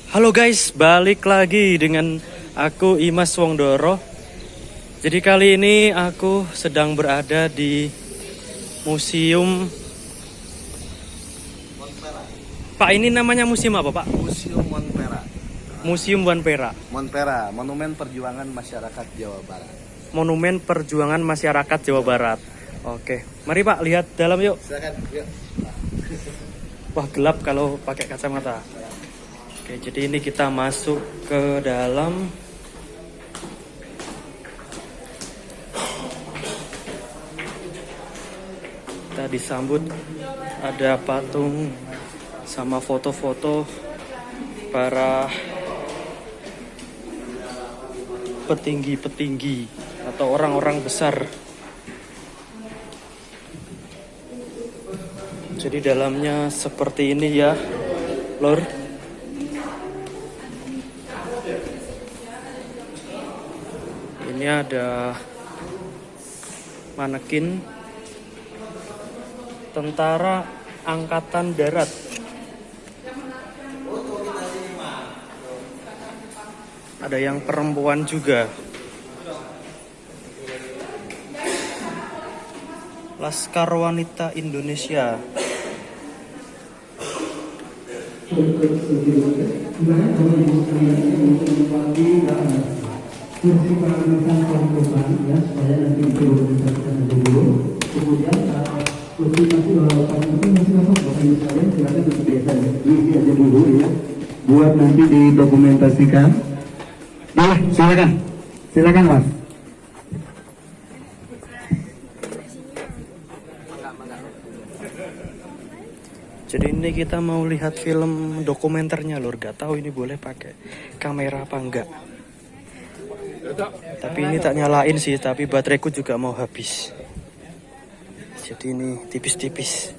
Halo guys, balik lagi dengan aku Imas Wongdoro. Jadi kali ini aku sedang berada di museum. Pak, ini namanya museum apa, Pak? Museum Monpera. Museum Monpera. Monpera, Monumen Perjuangan Masyarakat Jawa Barat. Monumen Perjuangan Masyarakat Jawa Barat. Oke, mari Pak lihat dalam yuk. Silakan. Yuk. Wah, gelap kalau pakai kacamata. Oke, jadi ini kita masuk ke dalam. Kita disambut ada patung sama foto-foto para petinggi-petinggi atau orang-orang besar. Jadi dalamnya seperti ini ya, Lur. Ini ada manekin tentara angkatan darat. Ada yang perempuan juga. Laskar Wanita Indonesia. kursi pengamatan perempuan ya supaya nanti diperlukan dulu. Kemudian kursi masih masih masuk bapak ibu sekalian, silakan untuk biasa ya diisi aja dulu ya buat nanti didokumentasikan. Boleh, silakan Mas. Jadi ini kita mau lihat film dokumenternya, Lur. Gak tahu ini boleh pakai kamera apa enggak. Tapi ini tak nyalain sih, tapi bateraiku juga mau habis. Jadi ini tipis-tipis.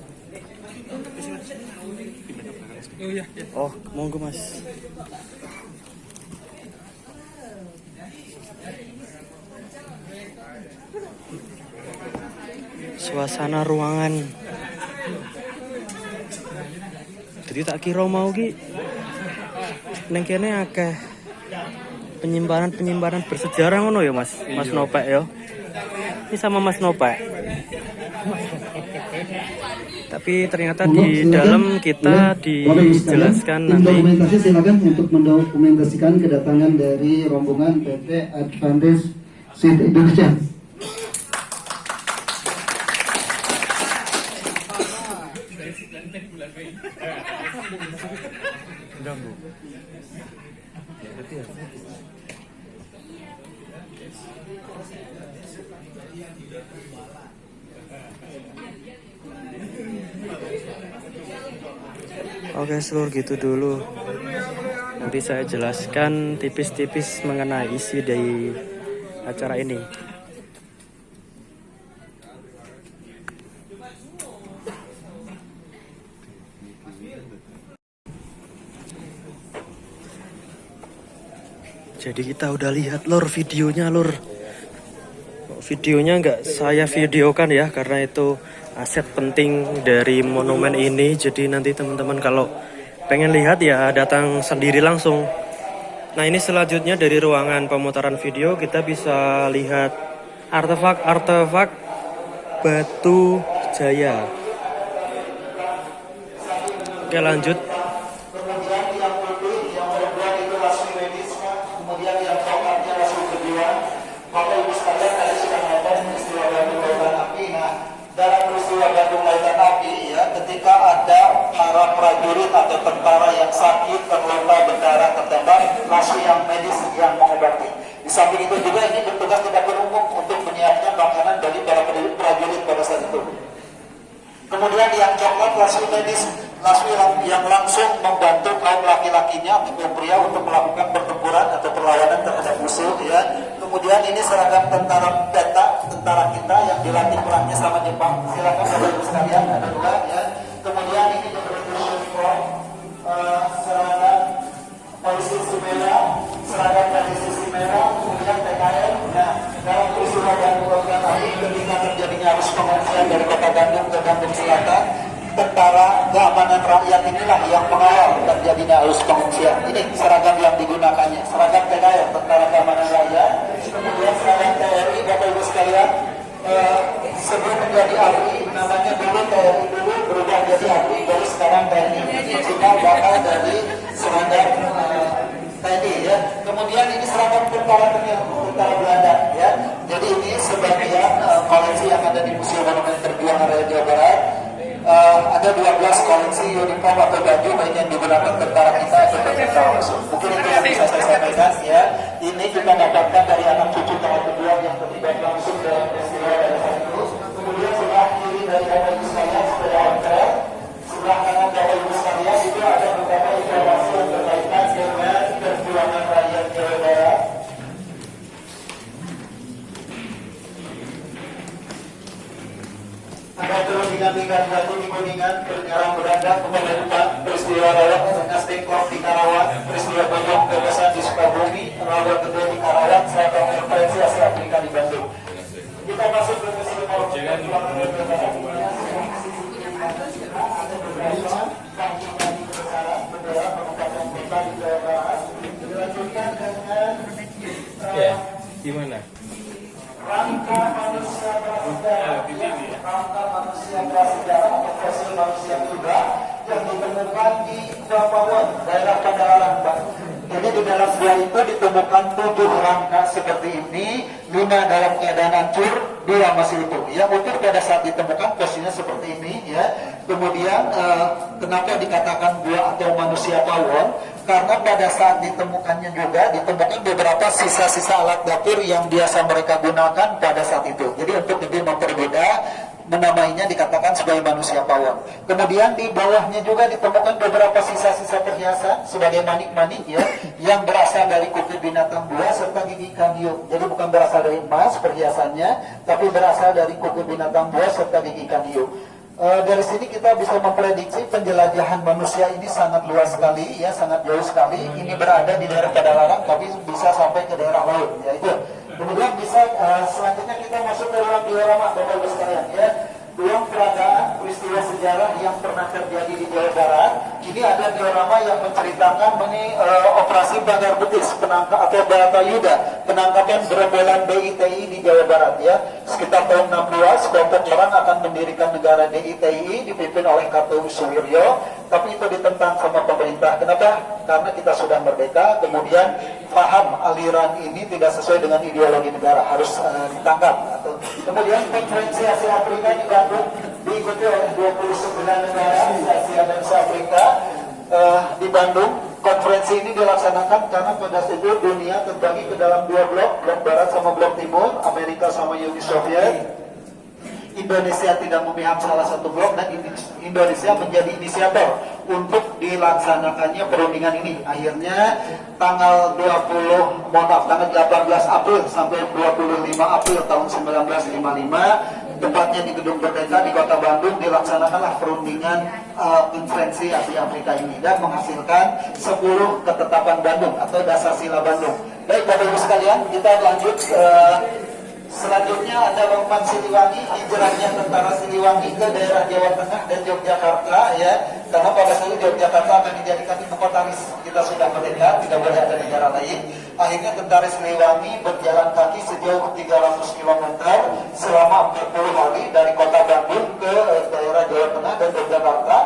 Oh, monggo Mas. Suasana ruangan. Jadi tak kira mau ki neng kene akeh penyimpanan bersejarah ngono ya Mas. Mas Nopek ya. Ini sama Mas Nopek. Tapi ternyata di dalam kita dijelaskan nanti. Dokumentasi silakan untuk mendokumentasikan kedatangan dari rombongan PT Advantage Seed Indonesia. Oke seluruh gitu dulu. Nanti saya jelaskan tipis-tipis mengenai isi dari acara ini. Jadi kita udah lihat Lur videonya, Lur. Videonya nggak saya videokan ya, karena itu aset penting dari monumen ini. Jadi nanti teman-teman kalau pengen lihat ya datang sendiri langsung. Nah ini selanjutnya dari ruangan pemutaran video kita bisa lihat artefak-artefak batu jaya. Oke lanjut. Ketika ada para prajurit atau tentara yang sakit, terluka, berdarah, tertembak, langsung yang medis yang mengobati. Di samping itu juga ini bertugas di dapur umum untuk menyiapkan makanan dari para prajurit pada saat itu. Kemudian yang coklat langsung medis, langsung yang langsung membantu kaum laki-lakinya atau pria untuk melakukan pertempuran atau perlawanan terhadap musuh. Ya. Kemudian ini seragam tentara tentara kita yang dilatih perangnya sama Jepang. Silakan Bapak Ibu sekalian ada dua ya. Kemudian ini uniform seragam polisi Sumela, seragam polisi Sumela, kemudian TKN. Nah, dalam peristiwa yang tadi ketika terjadinya arus pengungsian dari Kota Bandung ke Bandung Selatan, tentara keamanan rakyat inilah yang mengawal terjadinya arus pengungsian. Ini seragam yang digunakannya, seragam TKR, tentara keamanan rakyat. Kemudian seragam TNI, Bapak Ibu sekalian, sebelum menjadi ABRI, namanya dulu TNI dulu, berubah jadi ABRI, baru sekarang TNI. Sehingga bakal dari seragam TNI ya. Kemudian ini seragam tentara Belanda ya. Jadi ini sebagian koleksi yang ada di Museum Monumen Perjuangan Rakyat Jawa Barat. Ada 12 koleksi uniform atau baju baik yang digunakan tentara kita atau tentara langsung. Mungkin itu yang bisa saya sampaikan ya. Ini kita dapatkan dari anak cucu tahun kedua yang terlibat langsung dalam peristiwa pada saat itu. Kemudian sebelah kiri dari Bapak Ibu sekalian sepeda ontel, sebelah kanan Bapak Ibu sekalian itu ada beberapa informasi yang berkaitan dengan perjuangan rakyat Jawa Barat. Ada perundingan-perundingan batu di Kuningan, perjalanan beranda kepada peristiwa rawat dengan Stekor di Karawang, peristiwa Bojong kebebasan di Sukabumi, rawat kedua di Karawang, serta konferensi Asia Afrika di Bandung. Kita masuk ke peristiwa gimana? Rangka manusia prasejarah atau fosil manusia kuda yang ditemukan di Papua, daerah Padalarang, Pak. Jadi di dalam gua itu ditemukan 7 rangka seperti ini, 5 dalam keadaan hancur, 2 masih utuh. Yang utuh pada saat ditemukan posisinya seperti ini ya. Kemudian kenapa dikatakan gua atau manusia pawon? Karena pada saat ditemukannya juga ditemukan beberapa sisa-sisa alat dapur yang biasa mereka gunakan pada saat itu. Jadi untuk lebih memperbeda, menamainya dikatakan sebagai manusia pawon. Kemudian di bawahnya juga ditemukan beberapa sisa-sisa perhiasan sebagai manik-manik ya, yang berasal dari kuku binatang buas serta gigi kaniu. Jadi bukan berasal dari emas perhiasannya, tapi berasal dari kuku binatang buas serta gigi kaniu. Dari sini kita bisa memprediksi penjelajahan manusia ini sangat luas sekali, ya sangat jauh sekali. Ini berada di daerah Padalarang, tapi bisa sampai ke daerah laut, ya itu. Kemudian bisa selanjutnya kita masuk ke ruang diorama, Bapak Ibu sekalian, ya. Ruang peragaan peristiwa sejarah yang pernah terjadi di Jawa Barat. Ini ada diorama yang menceritakan mengenai operasi Pagar Betis penangkap atau Baratayuda, penangkapan gerombolan DITI di Jawa Barat ya. Sekitar tahun 60-an sekelompok orang akan mendirikan negara DITI dipimpin oleh Kartowi Suwiryo, tapi itu ditentang sama pemerintah. Kenapa? Karena kita sudah merdeka, kemudian paham aliran ini tidak sesuai dengan ideologi negara, harus ditangkap. Kemudian konferensi Asia Afrika di Bandung diikuti oleh 29 negara Asia dan Afrika di Bandung. Konferensi ini dilaksanakan karena pada saat itu dunia terbagi ke dalam 2 blok, blok barat sama blok timur, Amerika sama Uni Soviet. Indonesia tidak memihak salah satu blok dan Indonesia menjadi inisiator untuk dilaksanakannya perundingan ini. Akhirnya tanggal 18 April sampai 25 April tahun 1955, tepatnya di Gedung Merdeka di Kota Bandung, dilaksanakanlah perundingan konferensi Asia Afrika ini dan menghasilkan 10 ketetapan Bandung atau Dasar Sila Bandung. Baik Bapak Ibu sekalian, kita lanjut. Selanjutnya ada Lompan Siliwangi, hijrahnya tentara Siliwangi ke daerah Jawa Tengah dan Yogyakarta ya. Karena pada saat itu Yogyakarta akan dijadikan ibu kota kita sudah merdeka, tidak boleh ada negara lain. Akhirnya tentara Siliwangi berjalan kaki sejauh 300 km selama 40 hari dari kota Bandung ke daerah Jawa Tengah dan Yogyakarta,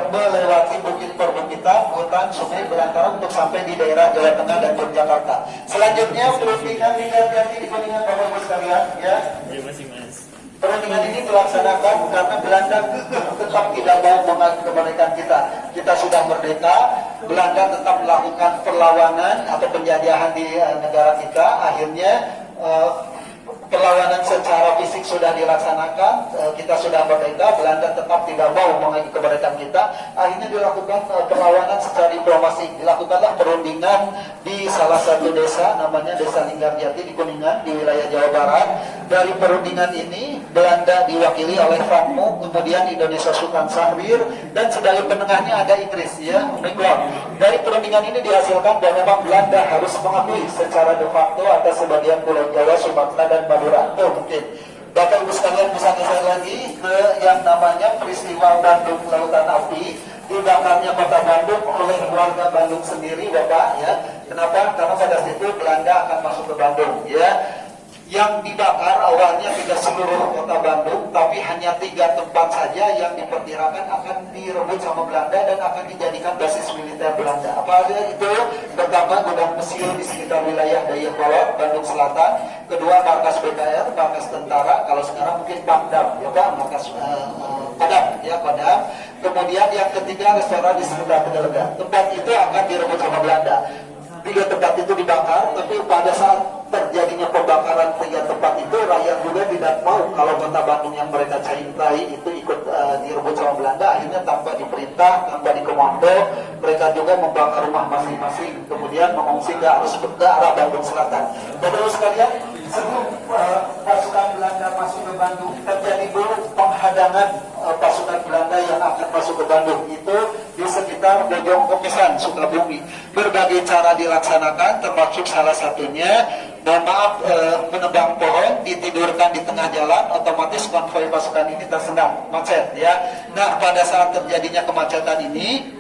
melewati bukit perbukitan, hutan, sungai, belantara untuk sampai di daerah Jawa Tengah dan Yogyakarta. Selanjutnya perundingan Linggarjati di Kuningan, Bapak Ibu sekalian ya. Perundingan ini dilaksanakan karena Belanda tetap tidak mau mengakui kemerdekaan kita. Kita sudah merdeka, Belanda tetap melakukan perlawanan atau penjajahan di negara kita. Akhirnya perlawanan secara fisik sudah dilaksanakan, kita sudah merdeka, Belanda tetap tidak mau mengakui kemerdekaan kita. Akhirnya dilakukan perlawanan secara diplomasi. Dilakukanlah perundingan di salah satu desa, namanya Desa Linggarjati di Kuningan, di wilayah Jawa Barat. Dari perundingan ini, Belanda diwakili oleh Frankmo, kemudian Indonesia Sultan Syahrir, dan sebagai penengahnya ada Inggris, ya, England. Dari perundingan ini dihasilkan bahwa memang Belanda harus mengakui secara de facto atas sebagian Pulau Jawa, Sumatera, dan Madura. Mungkin Bapak Ibu sekalian bisa geser lagi ke yang namanya peristiwa Bandung Lautan Api, dibakarnya kota Bandung oleh warga Bandung sendiri, Bapak, ya. Kenapa? Karena pada situ Belanda akan masuk ke Bandung, ya. Yang dibakar awalnya tidak seluruh kota Bandung, tapi hanya 3 tempat saja yang diperkirakan akan direbut sama Belanda dan akan dijadikan basis militer Belanda. Apa aja itu? Pertama, gudang mesin di sekitar wilayah Dayakolot, Bandung Selatan. Kedua, markas BKR, markas tentara. Kalau sekarang mungkin Pangdam, ya Pak, markas Kodam, ya Kodam. Kemudian yang ketiga, restoran di sekitar Tegalega. Tempat itu akan direbut sama Belanda. 3 tempat itu dibakar, tapi pada saat terjadinya pembakaran 3 tempat itu, rakyat juga tidak mau kalau kota Bandung yang mereka cintai itu ikut direbut sama Belanda. Akhirnya tanpa diperintah, tanpa dikomando, mereka juga membakar rumah masing-masing, kemudian mengungsi ke arah Bandung Selatan. Bapak-Ibu sekalian, sebelum pasukan Belanda masuk ke Bandung, terjadi dulu penghadangan pasukan Belanda yang akan masuk ke Bandung. Itu di sekitar Bojong Kokesan, Sukabumi. Berbagai cara dilaksanakan, termasuk salah satunya, mohon maaf, menebang pohon, ditidurkan di tengah jalan, otomatis konvoi pasukan ini tersendat, macet, ya. Nah, pada saat terjadinya kemacetan ini,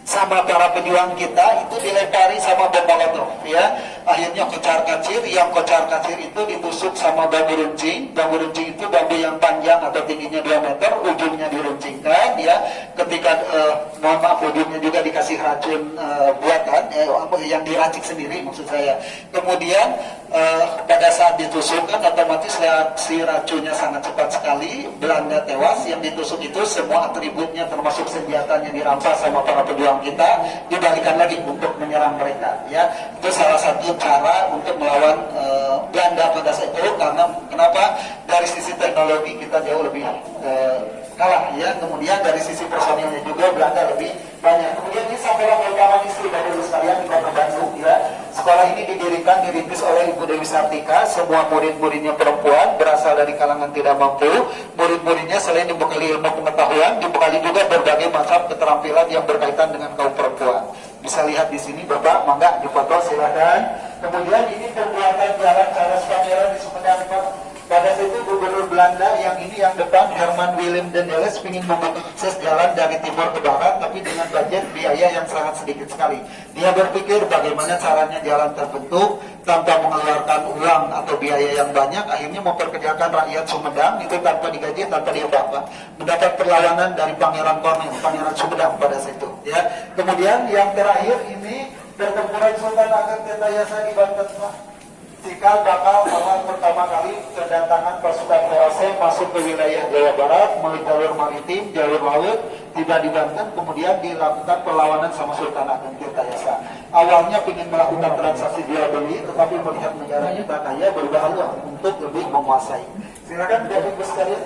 sama para pejuang kita itu dilempari sama bom molotov, ya. Akhirnya kocar-kacir, yang kocar-kacir itu ditusuk sama bambu runcing. Bambu runcing itu bambu yang panjang atau tingginya 2 meter, ujungnya diruncingkan, ya. Ketika mohon maaf, ujungnya juga dikasih racun buatan, yang diracik sendiri maksud saya. Kemudian pada saat ditusukkan, otomatis reaksi racunnya sangat cepat sekali. Belanda tewas, yang ditusuk itu semua atributnya termasuk senjatanya dirampas sama para pejuang kita, dibalikan lagi untuk menyerang mereka, ya. Itu salah satu cara untuk melawan Belanda pada saat itu. Karena kenapa? Dari sisi teknologi kita jauh lebih kalah, ya. Kemudian dari sisi personilnya juga Belanda lebih banyak. Kemudian ini sampailah perkara istri Bapak-Ibu sekalian di Kota Bandung, ya. Sekolah ini didirikan, dirintis oleh Ibu Dewi Sartika. Semua murid-muridnya perempuan, berasal dari kalangan tidak mampu. Murid-muridnya selain dibekali ilmu pengetahuan, dibekali juga berbagai macam keterampilan yang berkaitan dengan kaum perempuan. Bisa lihat di sini, Bapak, mangga difoto, silakan. Kemudian ini pembuatan jalan Charles Pangeran di Sumedang, Pak. Pada situ Gubernur Belanda yang ini yang depan, Herman Willem den Deles, ingin membuka akses jalan dari timur ke barat, tapi dengan budget biaya yang sangat sedikit sekali. Dia berpikir bagaimana caranya jalan terbentuk tanpa mengeluarkan uang atau biaya yang banyak. Akhirnya memperkerjakan rakyat Sumedang itu tanpa digaji, tanpa diapa-apa. Mendapat perlawanan dari Pangeran Kornel, Pangeran Sumedang pada situ, ya. Kemudian yang terakhir ini pertempuran Sultan Agung Tirtayasa di Banten, Pak. Cikal bakal awal pertama kali kedatangan pasukan VOC masuk ke wilayah Jawa Barat melalui jalur maritim, jalur laut, tiba di Banten, kemudian dilakukan perlawanan sama Sultan Agung Tirtayasa. Awalnya ingin melakukan transaksi jual beli, tetapi melihat negara kita kaya, berubah uang untuk lebih menguasai. Silakan Bapak-Ibu sekalian.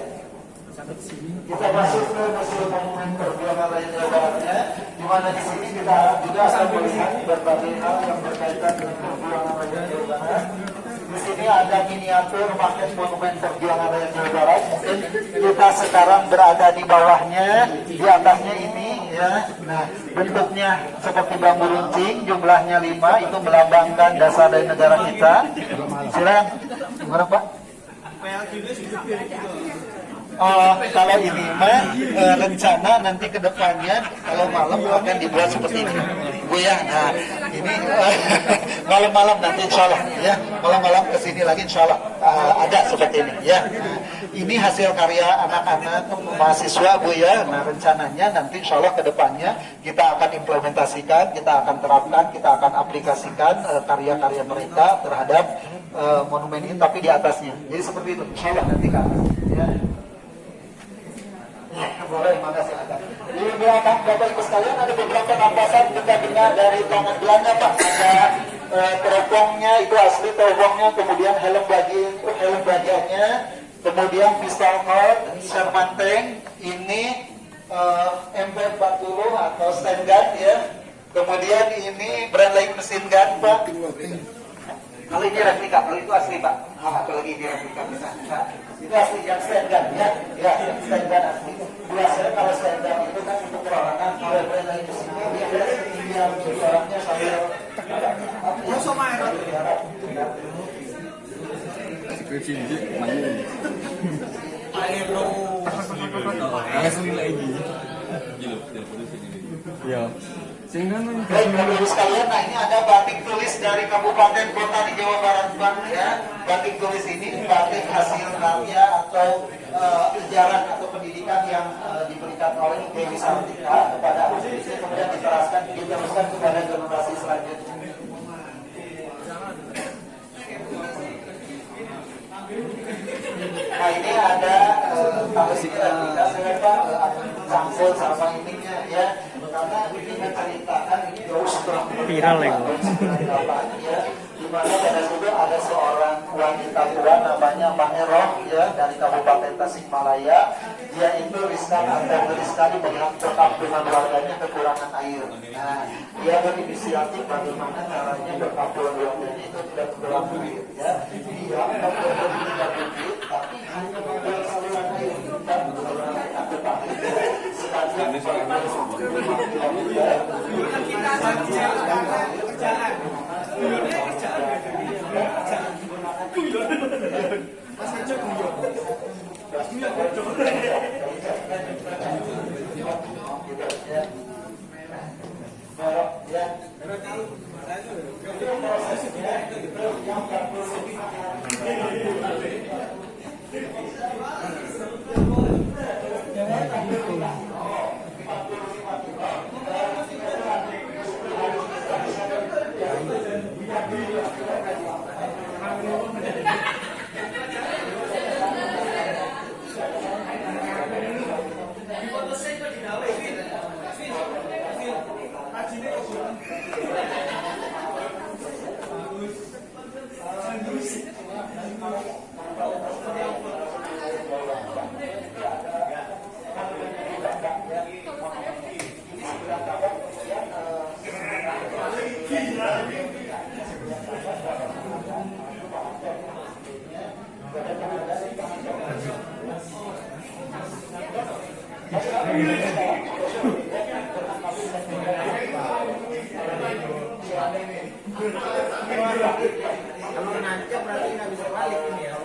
Kita masuk ke Museum Monumen Perjuangan Rakyat Jawa Baratnya, di mana di sini kita juga akan melihat berbagai hal yang berkaitan dengan perjuangan rakyat Jawa Barat. Di sini ada miniatur maket Monumen Perjuangan Rakyat Jawa Barat. Mungkin kita sekarang berada di bawahnya, di atasnya ini, ya. Nah, bentuknya seperti bambu runcing, jumlahnya 5, itu melambangkan dasar dari negara kita. Silakan, gimana Pak? Kalau ini mah rencana nanti ke depannya kalau malam akan dibuat seperti ini, Bu ya. Nah, ini malam-malam nanti insya Allah, ya. Malam-malam kesini lagi insya Allah ada seperti ini, ya. Nah, ini hasil karya anak-anak mahasiswa, Bu ya. Nah, rencananya nanti insya Allah ke depannya kita akan implementasikan, kita akan terapkan, kita akan aplikasikan karya-karya mereka terhadap monumen ini, tapi di atasnya. Jadi seperti itu, insya Allah nanti kan, ya. Boleh, makasih. Di belakang Bapak-Ibu sekalian ada beberapa rampasan kita dengar dari tangan Belanda, Pak. Ada teropongnya, itu asli teropongnya, kemudian helm bagiannya, kemudian pistol Colt, Sherman tank, ini MP40 atau stand gun, ya. Kemudian ini Bradley mesin gun, Pak. Kalau ini replika, kalau itu asli, Pak. Kalau lagi ini replika, nah, itu asli yang stand gun, ya. Ya, stand gun asli. Biasanya kalau stand gun itu kan untuk perlawanan, kalau Bradley mesin gun, dia ada ketinggian suaranya sambil Air Ya. Baik, Bapak Ibu sekalian, nah ini ada batik tulis dari Kabupaten Kota di Jawa Barat, Bang, ya. Batik tulis ini batik hasil karya atau ajaran atau pendidikan yang diberikan oleh Dewi Sartika kepada anak cucu, kemudian diteruskan kepada generasi selanjutnya. Nah ini ada kita siapa campur sama ininya ya, karena ini menceritakan ini jauh setelah Viral ya. ya, di mana pada situ ada seorang wanita tua namanya Mbak Eroh ya dari Kabupaten Tasikmalaya. Dia itu riskan atau ngeri sekali melihat perkampungan warganya kekurangan air. Nah, dia berinisiatif bagaimana caranya perkampungan warganya itu tidak kekurangan air ya. Dia tidak berbuat tapi hanya membuat saluran air dan menggunakan tetapi sebagian Kalau nancap berarti nggak bisa balik ini ya.